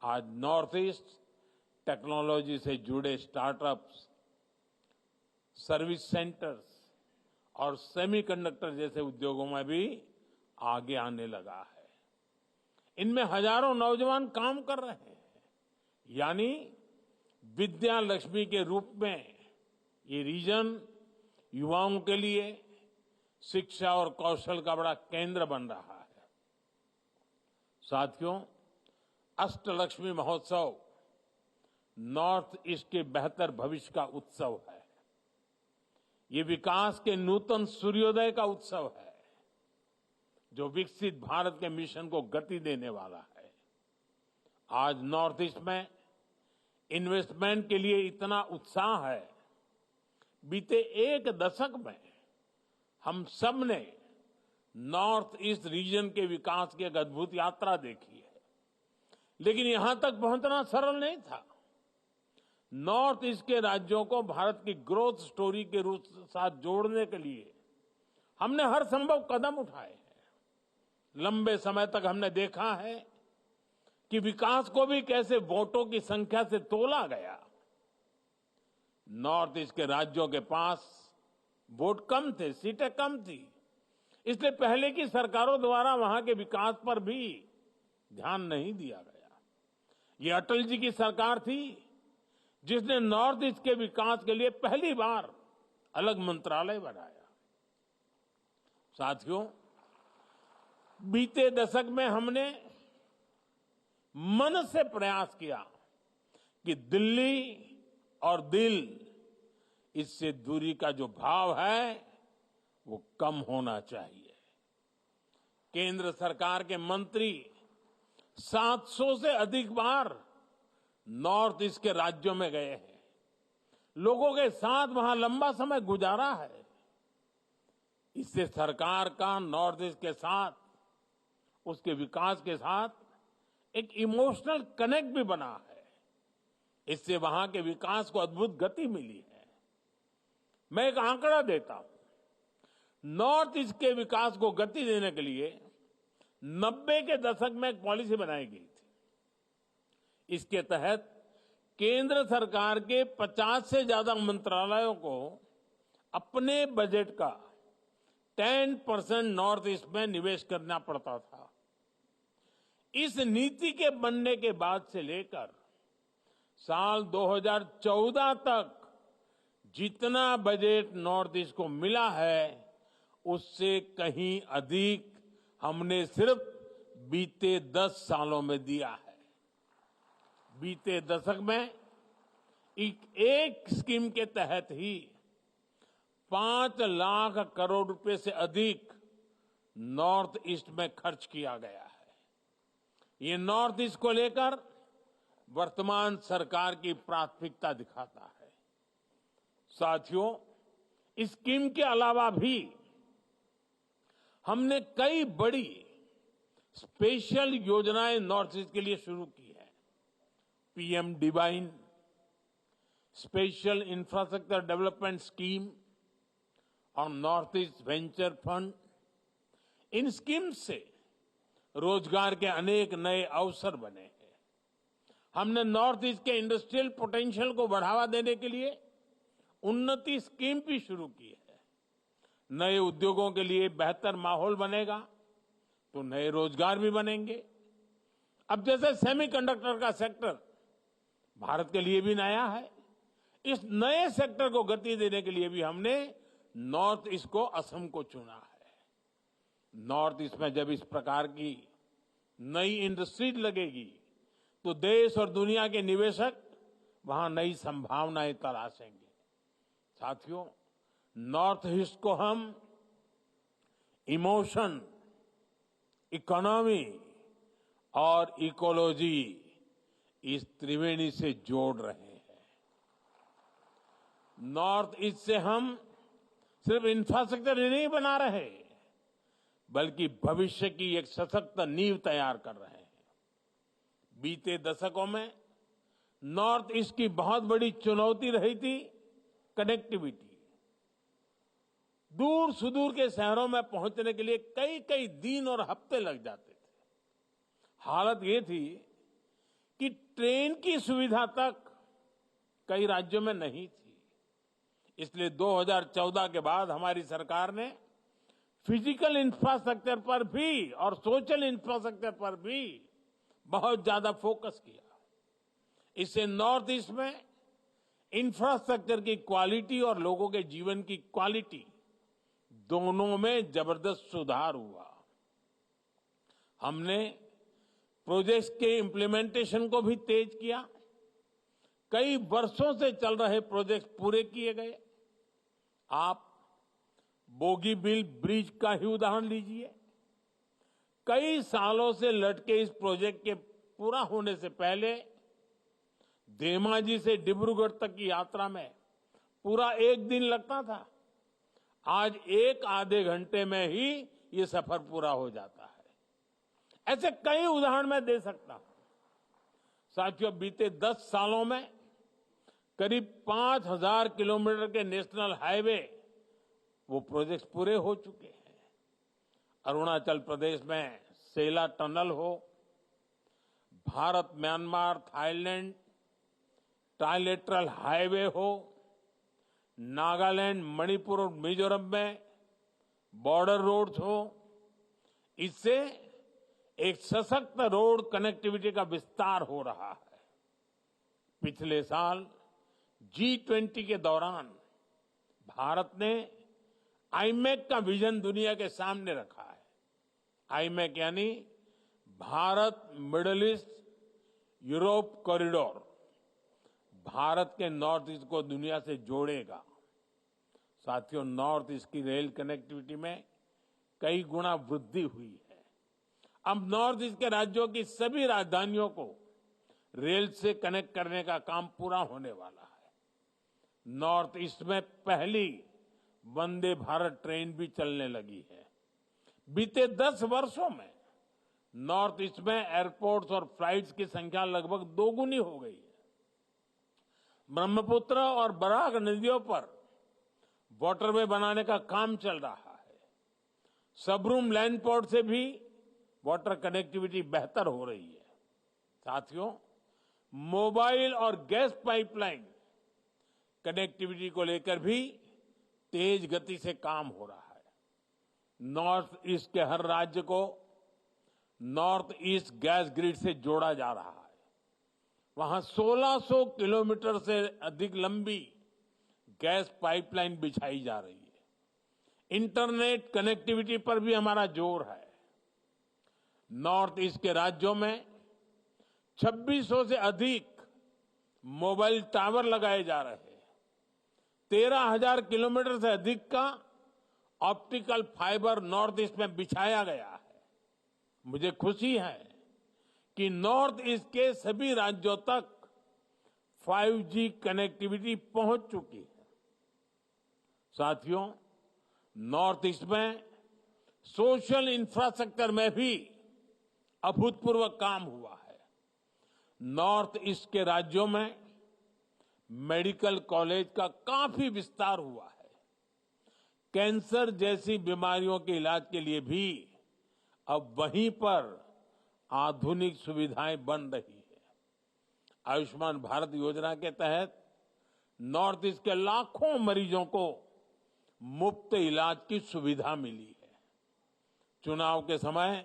आज north east technology से जुड़े स्टार्टअप्स, सर्विस सेंटर्स और सेमीकंडक्टर जैसे उद्योगों में भी आगे आने लगा है। इनमें हजारों नौजवान काम कर रहे हैं। यानी विद्या लक्ष्मी के रूप में ये रीजन युवाओं के लिए शिक्षा और कौशल का बड़ा केंद्र बन रहा है। साथियों, अष्टलक्ष्मी महोत्सव नॉर्थ ईस्ट के बेहतर भविष्य का उत्सव है। ये विकास के नूतन सूर्योदय का उत्सव है, जो विकसित भारत के मिशन को गति देने वाला है। आज नॉर्थ ईस्ट में इन्वेस्टमेंट के लिए इतना उत्साह है। बीते एक दशक में हम सब ने नॉर्थ ईस्ट रीजन के विकास की एक अद्भुत यात्रा देखी है, लेकिन यहां तक पहुंचना सरल नहीं था। नॉर्थ ईस्ट के राज्यों को भारत की ग्रोथ स्टोरी के रूप साथ जोड़ने के लिए हमने हर संभव कदम उठाए हैं। लंबे समय तक हमने देखा है कि विकास को भी कैसे वोटों की संख्या से तोला गया। नॉर्थ ईस्ट के राज्यों के पास वोट कम थे, सीटें कम थी, इसलिए पहले की सरकारों द्वारा वहां के विकास पर भी ध्यान नहीं दिया गया। ये अटल जी की सरकार थी जिसने नॉर्थ ईस्ट के विकास के लिए पहली बार अलग मंत्रालय बनाया। साथियों, बीते दशक में हमने मन से प्रयास किया कि दिल्ली और दिल, इससे दूरी का जो भाव है वो कम होना चाहिए। केंद्र सरकार के मंत्री 700 से अधिक बार नॉर्थ ईस्ट के राज्यों में गए हैं, लोगों के साथ वहां लंबा समय गुजारा है। इससे सरकार का नॉर्थ ईस्ट के साथ, उसके विकास के साथ एक इमोशनल कनेक्ट भी बना है। इससे वहां के विकास को अद्भुत गति मिली है। मैं एक आंकड़ा देता हूं। नॉर्थ ईस्ट के विकास को गति देने के लिए 90 के दशक में एक पॉलिसी बनाई गई थी। इसके तहत केंद्र सरकार के 50 से ज्यादा मंत्रालयों को अपने बजट का 10% नॉर्थ ईस्ट में निवेश करना पड़ता था। इस नीति के बनने के बाद से लेकर साल 2014 तक जितना बजट नॉर्थ ईस्ट को मिला है, उससे कहीं अधिक हमने सिर्फ बीते 10 सालों में दिया है। बीते दशक में एक स्कीम के तहत ही 5 लाख करोड़ रुपए से अधिक नॉर्थ ईस्ट में खर्च किया गया है। ये नॉर्थ ईस्ट को लेकर वर्तमान सरकार की प्राथमिकता दिखाता है। साथियों, इस स्कीम के अलावा भी हमने कई बड़ी स्पेशल योजनाएं नॉर्थ ईस्ट के लिए शुरू की है। PM divine, special infrastructure development scheme और नॉर्थ ईस्ट वेंचर फंड। इन स्कीम से रोजगार के अनेक नए अवसर बने हैं। हमने नॉर्थ ईस्ट के इंडस्ट्रियल पोटेंशियल को बढ़ावा देने के लिए उन्नति स्कीम भी शुरू की है। नए उद्योगों के लिए बेहतर माहौल बनेगा तो नए रोजगार भी बनेंगे। अब जैसे सेमीकंडक्टर का सेक्टर भारत के लिए भी नया है, इस नए सेक्टर को गति देने के लिए भी हमने नॉर्थ ईस्ट को, असम को चुना है। नॉर्थ ईस्ट में जब इस प्रकार की नई इंडस्ट्री लगेगी तो देश और दुनिया के निवेशक वहां नई संभावनाएं तलाशेंगे। साथियों, नॉर्थ ईस्ट को हम इमोशन, इकोनॉमी और इकोलॉजी, इस त्रिवेणी से जोड़ रहे हैं। नॉर्थ ईस्ट से हम सिर्फ इंफ्रास्ट्रक्चर ही नहीं बना रहे, बल्कि भविष्य की एक सशक्त नींव तैयार कर रहे हैं। बीते दशकों में नॉर्थ ईस्ट की बहुत बड़ी चुनौती रही थी कनेक्टिविटी। दूर सुदूर के शहरों में पहुंचने के लिए कई कई दिन और हफ्ते लग जाते थे। हालत ये थी कि ट्रेन की सुविधा तक कई राज्यों में नहीं थी। इसलिए 2014 के बाद हमारी सरकार ने फिजिकल इंफ्रास्ट्रक्चर पर भी और सोशल इंफ्रास्ट्रक्चर पर भी बहुत ज्यादा फोकस किया। इससे नॉर्थ ईस्ट में इंफ्रास्ट्रक्चर की क्वालिटी और लोगों के जीवन की क्वालिटी दोनों में जबरदस्त सुधार हुआ। हमने प्रोजेक्ट्स के इम्प्लीमेंटेशन को भी तेज किया। कई वर्षों से चल रहे प्रोजेक्ट्स पूरे किए गए। आप बोगीबील ब्रिज का ही उदाहरण लीजिए। कई सालों से लटके इस प्रोजेक्ट के पूरा होने से पहले धेमाजी से डिब्रूगढ़ तक की यात्रा में पूरा एक दिन लगता था। आज एक आधे घंटे में ही ये सफर पूरा हो जाता है। ऐसे कई उदाहरण मैं दे सकता हूं। साथियों, बीते 10 सालों में करीब 5,000 किलोमीटर के नेशनल हाईवे वो प्रोजेक्ट्स पूरे हो चुके हैं। अरुणाचल प्रदेश में सेला टनल हो, Bharat Myanmar Thailand trilateral highway हो, नागालैंड मणिपुर और मिजोरम में बॉर्डर रोड्स हो, इससे एक सशक्त रोड कनेक्टिविटी का विस्तार हो रहा है। पिछले साल G20 के दौरान भारत ने आईमेक का विजन दुनिया के सामने रखा है। आईमेक यानी Bharat middle east Europe corridor Bharat के नॉर्थ ईस्ट को दुनिया से जोड़ेगा। साथियों, नॉर्थ ईस्ट की रेल कनेक्टिविटी में कई गुना वृद्धि हुई है। अब नॉर्थ ईस्ट के राज्यों की सभी राजधानियों को रेल से कनेक्ट करने का काम पूरा होने वाला है। नॉर्थ ईस्ट में पहली वंदे भारत ट्रेन भी चलने लगी है। बीते 10 वर्षों में नॉर्थ ईस्ट में एयरपोर्ट्स और फ्लाइट्स की संख्या लगभग दोगुनी हो गई है। ब्रह्मपुत्र और बराक नदियों पर वाटरवे बनाने का काम चल रहा है। सबरूम लैंड पोर्ट से भी वाटर कनेक्टिविटी बेहतर हो रही है। साथियों, मोबाइल और गैस पाइपलाइन कनेक्टिविटी को लेकर भी तेज गति से काम हो रहा है। नॉर्थ ईस्ट के हर राज्य को नॉर्थ ईस्ट गैस ग्रिड से जोड़ा जा रहा है। वहां 1600 किलोमीटर से अधिक लंबी गैस पाइपलाइन बिछाई जा रही है। इंटरनेट कनेक्टिविटी पर भी हमारा जोर है। नॉर्थ ईस्ट के राज्यों में 2600 से अधिक मोबाइल टावर लगाए जा रहे हैं। 13,000 किलोमीटर से अधिक का ऑप्टिकल फाइबर नॉर्थ ईस्ट में बिछाया गया है। मुझे खुशी है कि नॉर्थ ईस्ट के सभी राज्यों तक 5G कनेक्टिविटी पहुंच चुकी है। साथियों, नॉर्थ ईस्ट में सोशल इंफ्रास्ट्रक्चर में भी अभूतपूर्व काम हुआ है। नॉर्थ ईस्ट के राज्यों में मेडिकल कॉलेज का काफी विस्तार हुआ है। कैंसर जैसी बीमारियों के इलाज के लिए भी अब वहीं पर आधुनिक सुविधाएं बन रही है। आयुष्मान भारत योजना के तहत नॉर्थ ईस्ट के लाखों मरीजों को मुफ्त इलाज की सुविधा मिली है। चुनाव के समय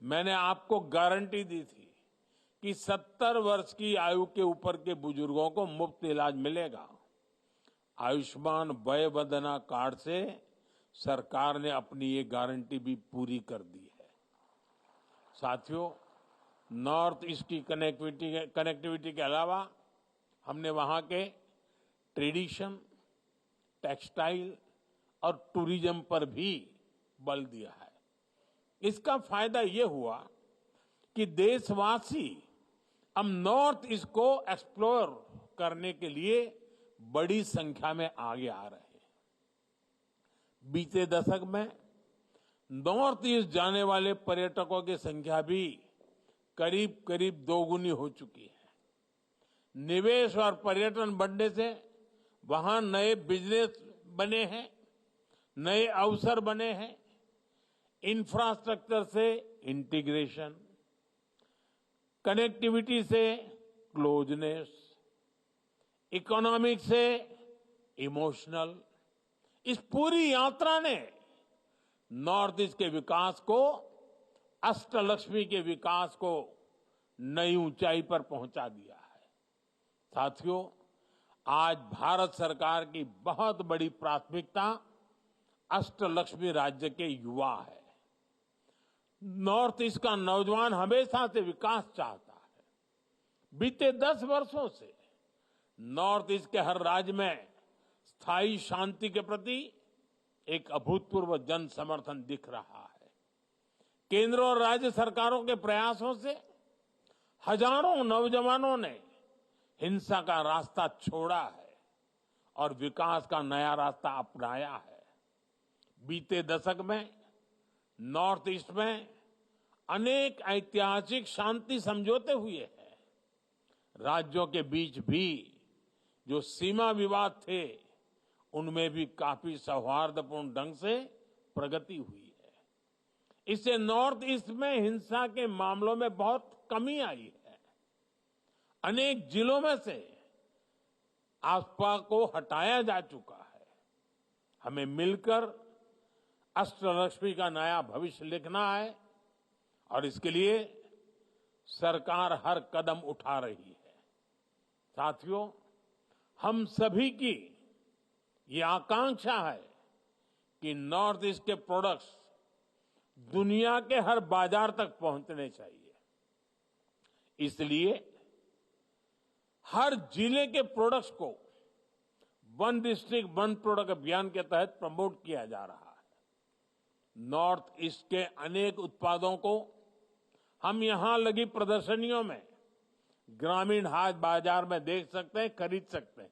मैंने आपको गारंटी दी थी कि 70 वर्ष की आयु के ऊपर के बुजुर्गों को मुफ्त इलाज मिलेगा। आयुष्मान वय वंदना कार्ड से सरकार ने अपनी ये गारंटी भी पूरी कर दी है। साथियों, नॉर्थ ईस्ट की कनेक्टिविटी के अलावा हमने वहां के ट्रेडिशन, टेक्सटाइल और टूरिज्म पर भी बल दिया है। इसका फायदा ये हुआ कि देशवासी अब नॉर्थ ईस्ट को एक्सप्लोर करने के लिए बड़ी संख्या में आगे आ रहे हैं। बीते दशक में नॉर्थ ईस्ट जाने वाले पर्यटकों की संख्या भी करीब करीब दोगुनी हो चुकी है। निवेश और पर्यटन बढ़ने से वहां नए बिजनेस बने हैं, नए अवसर बने हैं। इंफ्रास्ट्रक्चर से इंटीग्रेशन, कनेक्टिविटी से क्लोजनेस, इकोनॉमिक से इमोशनल, इस पूरी यात्रा ने नॉर्थ ईस्ट के विकास को, अष्टलक्ष्मी के विकास को नई ऊंचाई पर पहुंचा दिया है। साथियों, आज भारत सरकार की बहुत बड़ी प्राथमिकता अष्टलक्ष्मी राज्य के युवा है। नॉर्थ ईस्ट का नौजवान हमेशा से विकास चाहता है। बीते 10 वर्षों से नॉर्थ ईस्ट के हर राज्य में स्थायी शांति के प्रति एक अभूतपूर्व जन समर्थन दिख रहा है। केंद्र और राज्य सरकारों के प्रयासों से हजारों नौजवानों ने हिंसा का रास्ता छोड़ा है और विकास का नया रास्ता अपनाया है। बीते दशक में नॉर्थ ईस्ट में अनेक ऐतिहासिक शांति समझौते हुए हैं। राज्यों के बीच भी जो सीमा विवाद थे, उनमें भी काफी सौहार्दपूर्ण ढंग से प्रगति हुई है। इससे नॉर्थ ईस्ट में हिंसा के मामलों में बहुत कमी आई है। अनेक जिलों में से आफ्वाह को हटाया जा चुका है। हमें मिलकर अष्टलक्ष्मी का नया भविष्य लिखना है और इसके लिए सरकार हर कदम उठा रही है। साथियों, हम सभी की ये आकांक्षा है कि नॉर्थ ईस्ट के प्रोडक्ट्स दुनिया के हर बाजार तक पहुंचने चाहिए। इसलिए हर जिले के प्रोडक्ट्स को वन डिस्ट्रिक्ट वन प्रोडक्ट अभियान के तहत प्रमोट किया जा रहा है। नॉर्थ ईस्ट के अनेक उत्पादों को हम यहां लगी प्रदर्शनियों में, ग्रामीण हाट बाजार में देख सकते हैं, खरीद सकते हैं।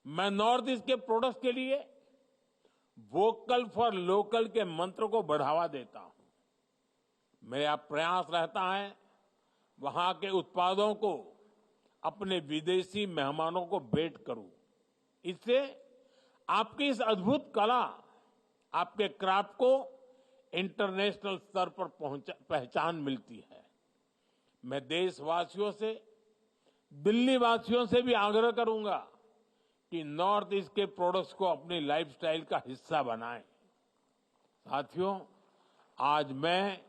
मैं नॉर्थ ईस्ट के प्रोडक्ट्स के लिए वोकल फॉर लोकल के मंत्र को बढ़ावा देता हूं। मेरा प्रयास रहता है वहां के उत्पादों को अपने विदेशी मेहमानों को भेंट करूं। इससे आपकी इस अद्भुत कला, आपके क्राफ्ट को इंटरनेशनल स्तर पर पहचान मिलती है। मैं देशवासियों से, दिल्ली वासियों से भी आग्रह करूंगा कि नॉर्थ ईस्ट के प्रोडक्ट्स को अपनी लाइफस्टाइल का हिस्सा बनाएं। साथियों, आज मैं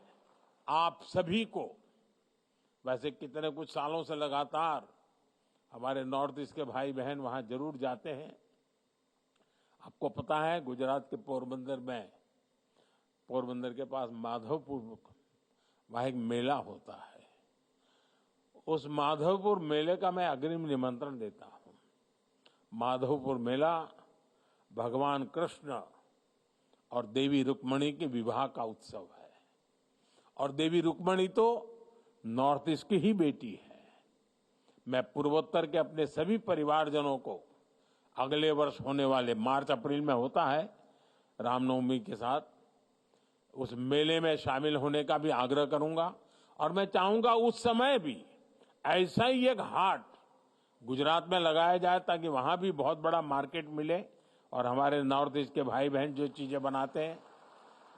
आप सभी को, वैसे कितने कुछ सालों से लगातार हमारे नॉर्थ ईस्ट के भाई बहन वहां जरूर जाते हैं। आपको पता है, गुजरात के पोरबंदर में, पोरबंदर के पास माधवपुर, वहां एक मेला होता है। उस माधवपुर मेले का मैं अग्रिम निमंत्रण देता हूं। माधवपुर मेला भगवान कृष्ण और देवी रुक्मणी के विवाह का उत्सव है। और देवी रुक्मणी तो नॉर्थ ईस्ट की ही बेटी है। मैं पूर्वोत्तर के अपने सभी परिवारजनों को अगले वर्ष होने वाले मार्च अप्रैल में होता है, रामनवमी के साथ, उस मेले में शामिल होने का भी आग्रह करूंगा। और मैं चाहूंगा उस समय भी ऐसा ही एक हाट गुजरात में लगाया जाए, ताकि वहां भी बहुत बड़ा मार्केट मिले और हमारे नॉर्थ ईस्ट के भाई बहन जो चीजें बनाते हैं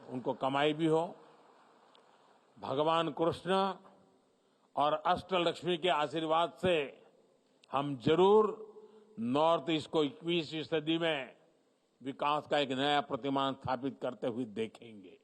उनको कमाई भी हो। भगवान कृष्ण और अष्टलक्ष्मी के आशीर्वाद से हम जरूर नॉर्थ ईस्ट को 21वीं सदी में विकास का एक नया प्रतिमान स्थापित करते हुए देखेंगे।